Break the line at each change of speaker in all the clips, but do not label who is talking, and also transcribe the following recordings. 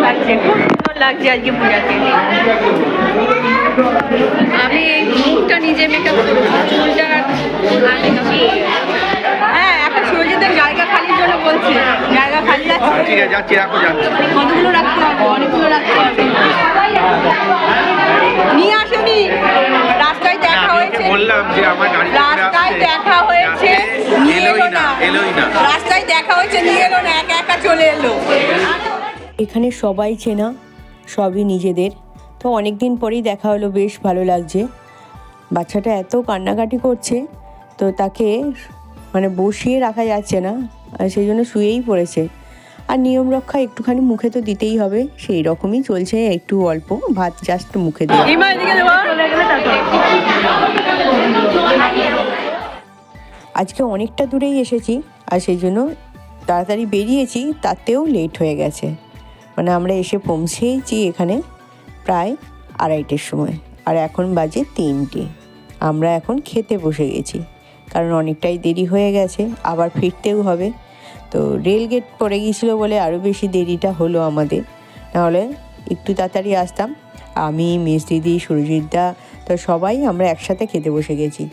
লাগছে, খুব সুন্দর লাগছে আজকে পূজাকে। আমি মুখটা নিজে মেকআপ করেছি, চুলটা হ্যাঁ এখন সুরজিতের জায়গা খালির জন্য বলছে, জায়গা খালি আছে।
ঠিক আছে যাচ্ছি, রাখো যাচ্ছি।
কতগুলো রাখতে হবে, অনেকগুলো রাখতে হবে। নিয়ে আসেনি, রাস্তায় দেখা হয়েছে,
বললাম যে আমার গাড়ি
রাস্তায় দেখা হয়েছে, নিয়ে এলো না,
এলোই না,
রাস্তায় দেখা হয়েছে নিয়ে এলো না, একা একা চলে এলো।
এখানে সবাই চেনা, সবই নিজেদের, তো অনেক দিন পরেই দেখা হলো, বেশ ভালো লাগছে। বাচ্চাটা এত কান্নাকাটি করছে, তো তাকে মানে বসিয়ে রাখা যাচ্ছে না, আর সেই জন্য শুয়েই পড়েছে। আর নিয়ম রক্ষা একটুখানি মুখে তো দিতেই হবে, সেই রকমই চলছে, একটু অল্প ভাত জাস্ট মুখে দিয়ে। আজকে অনেকটা দূরেই এসেছি, আর সেই জন্য তাড়াতাড়ি বেরিয়েছি, তাতেও লেট হয়ে গেছে। মানে আমরা এসে পৌঁছেইছি এখানে প্রায় 2:30-র সময়, আর এখন বাজে 3টে। আমরা এখন খেতে বসে গেছি, কারণ অনেকটাই দেরি হয়ে গেছে, আবার ফিরতেও হবে। তো রেলগেট পড়ে গিয়েছিলো বলে আরও বেশি দেরিটা হলো আমাদের, নাহলে একটু তাড়াতাড়ি আসতাম। আমি, মিস দিদি, সুরজিৎদা, তো সবাই আমরা একসাথে খেতে বসে গেছি।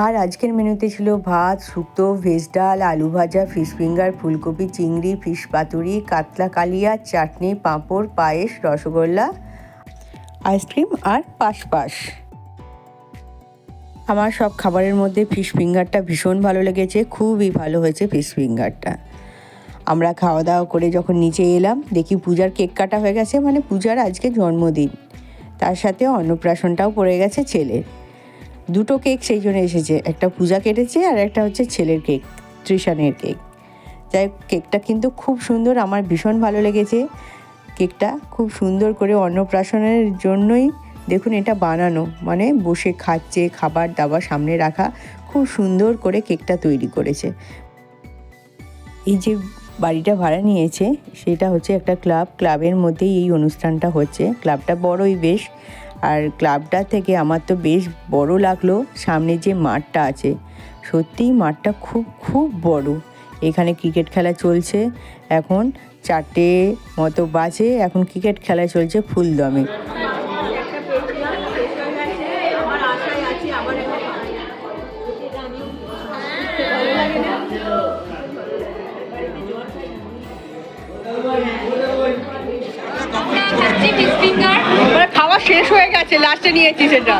আর আজকের মেনুতে ছিল ভাত, শুক্তো, ভেজ ডাল, আলু ভাজা, ফিশ ফিঙ্গার, ফুলকপি, চিংড়ি, ফিশ পাতুরি, কাতলা কালিয়া, চাটনি, পাঁপড়, পায়েস, রসগোল্লা, আইসক্রিম আর পাশ। আমার সব খাবারের মধ্যে ফিশ ফিঙ্গারটা ভীষণ ভালো লেগেছে, খুবই ভালো হয়েছে ফিশ ফিঙ্গারটা। আমরা খাওয়া দাওয়া করে যখন নিচে এলাম, দেখি পূজার কেক কাটা হয়ে গেছে, মানে পূজার আজকে জন্মদিন, তার সাথে অন্নপ্রাশনটাও পড়ে গেছে ছেলের। 2টো কেক সেই জন্য এসেছে, একটা পূজা কেটেছে আর একটা হচ্ছে ছেলের কেক, ত্রিশানের কেক। যাই হোক, কেকটা কিন্তু খুব সুন্দর, আমার ভীষণ ভালো লেগেছে। কেকটা খুব সুন্দর করে অন্নপ্রাশনের জন্যই দেখুন এটা বানানো, মানে বসে খাচ্ছে, খাবার দাবার সামনে রাখা, খুব সুন্দর করে কেকটা তৈরি করেছে। এই যে বাড়িটা ভাড়া নিয়েছে সেটা হচ্ছে একটা ক্লাবের মধ্যেই এই অনুষ্ঠানটা হচ্ছে। ক্লাবটা বড়ই বেশ, আর ক্লাবটা থেকে আমার তো বেশ বড় লাগলো। সামনে যে মাঠটা আছে, সত্যিই মাঠটা খুব বড়। এখানে ক্রিকেট খেলা চলছে, এখন 4টে মতো বাজে, এখন ক্রিকেট খেলা চলছে ফুলদমে। খাওয়া শেষ হয়ে গেছে, লাস্টে নিয়েছি সেটা।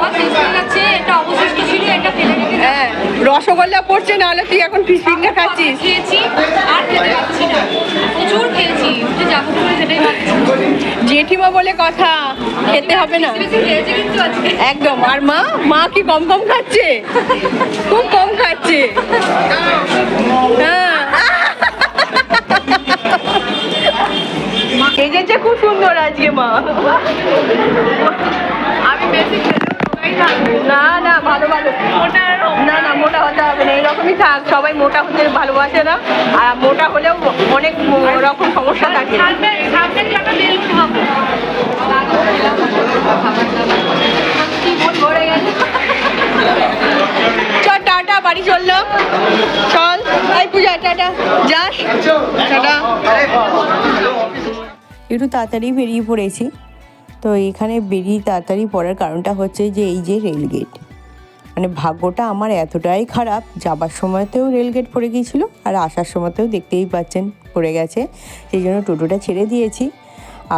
হ্যাঁ, রসগোল্লা পড়ছে, না হলে তুই এখন ফিশ ফিঙ্গার খাচ্ছিস। জেঠিমা বলে কথা, খেতে হবে না একদম। আর মা কি কম খাচ্ছে, খুব কম খাচ্ছে। হ্যাঁ, সেজেছে খুব সুন্দর আজকে মা। আমি বেশি না ভালো না মোটা হতে হবে না, এইরকমই থাক। সবাই মোটা হতে ভালোবাসে না, আর মোটা হলেও অনেক রকম সমস্যা থাকে। চল টাটা, বাড়ি চললাম, চল। এই পূজা টাটা, যাস টাটা। একটু তাড়াতাড়ি বেরিয়ে পড়েছি। তো এখানে বেরিয়ে তাড়াতাড়ি পড়ার কারণটা হচ্ছে যে এই যে রেলগেট, মানে ভাগ্যটা আমার এতটাই খারাপ, যাবার সময়তেও রেলগেট পড়ে গিয়েছিলো, আর আসার সময়তেও দেখতেই পাচ্ছেন পড়ে গেছে। সেই জন্য টোটোটা ছেড়ে দিয়েছি,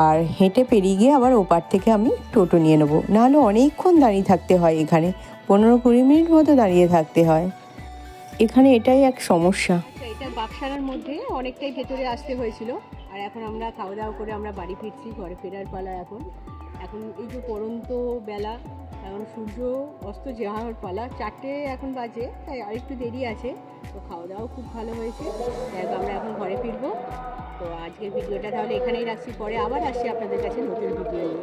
আর হেঁটে পেরিয়ে গিয়ে আবার ওপার থেকে আমি টোটো নিয়ে নেবো, নাহলে অনেকক্ষণ দাঁড়িয়ে থাকতে হয়। এখানে 15-20 মিনিট মতো দাঁড়িয়ে থাকতে হয়। এখানে এটাই এক সমস্যা। এটা বাক্সারার মধ্যে অনেকটাই ভেতরে আসতে হয়েছিল। আর এখন আমরা খাওয়া দাওয়া করে আমরা বাড়ি ফিরছি, ঘরে ফেরার পালা। এখন এই যে পড়ন্ত বেলা, এখন সূর্য অস্ত যাওয়ার পালা, 4টে এখন বাজে, তাই আরেকটু দেরি আছে। তো খাওয়া দাওয়াও খুব ভালো হয়েছে, তাই আমরা এখন ঘরে ফিরবো। তো আজকের ভিডিওটা তাহলে এখানেই রাখছি, পরে আবার আসছি আপনাদের কাছে নতুন ভিডিও নিয়ে।